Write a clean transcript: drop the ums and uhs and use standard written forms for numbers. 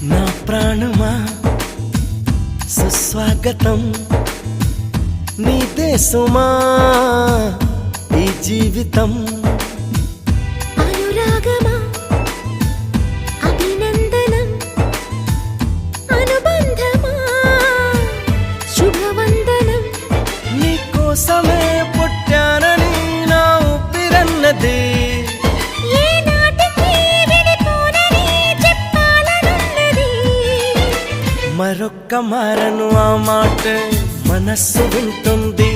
నా ప్రాణమా సుస్వాగతం నీదే సుమా ఈ జీవితం అనురాగమా అభినందనం అనుబంధమా శుభవందనం నీకోసమే పుట్టానని నా ఊపిరన్నది మరొక్క మారను ఆ మాట మనస్సు వింటుంది